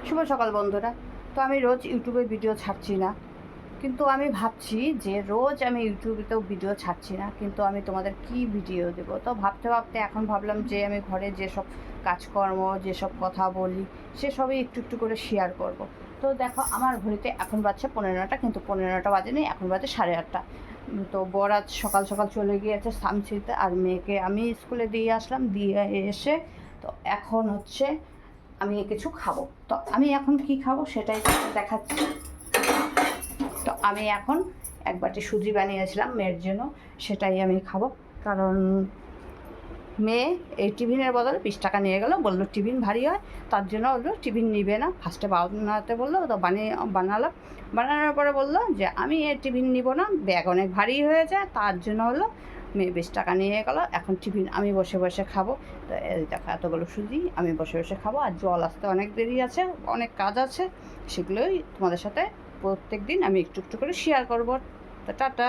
শুভ সকাল বন্ধুরা। তো আমি রোজ ইউটিউবে ভিডিও ছাড়ছি না, কিন্তু আমি ভাবছি যে রোজ আমি ইউটিউবেতেও ভিডিও ছাড়ছি না, কিন্তু আমি তোমাদের কি ভিডিও দেবো। তো ভাবতে ভাবতে এখন ভাবলাম যে আমি ঘরে যেসব কাজকর্ম, যেসব কথা বলি, সেসবই একটু একটু করে শেয়ার করব। তো দেখো, আমার ঘড়িতে এখন বাজছে 15টা, কিন্তু 15টা বাজেনি, এখন বাজে 8:30। তো বর আজ সকাল সকাল চলে গিয়েছে সামসিতে, আর মেয়েকে আমি স্কুলে দিয়ে আসলাম, দিয়ে এসে তো এখন হচ্ছে আমি কিছু খাবো। তো আমি এখন কি খাবো সেটাই দেখাচ্ছি। তো আমি এখন এক বাটি সুজি বানিয়েছিলাম মেয়ের জন্য, সেটাই আমি খাবো। কারণ মেয়ে এই টিফিনের বদলে 20 টাকা নিয়ে গেলো, বললো টিফিন ভারী হয়, তার জন্য বললো টিফিন নিবে না। ফার্স্টে বানাতে বললো, তো বানালাম। বানানোর পরে বললো যে আমি এই টিফিন নিব না, ব্যাগ অনেক ভারী হয়ে যায়, তার জন্য হলো মেয়ে 20 টাকা নিয়ে গেলো। এখন টিফিন আমি বসে বসে খাবো। তো এই দেখো, এতগুলো সুজি আমি বসে বসে খাবো, আর জল আসতে অনেক দেরি আছে, অনেক কাজ আছে, সেগুলোই তোমাদের সাথে প্রত্যেক দিন আমি একটু একটু করে শেয়ার করবো। তো টাটা।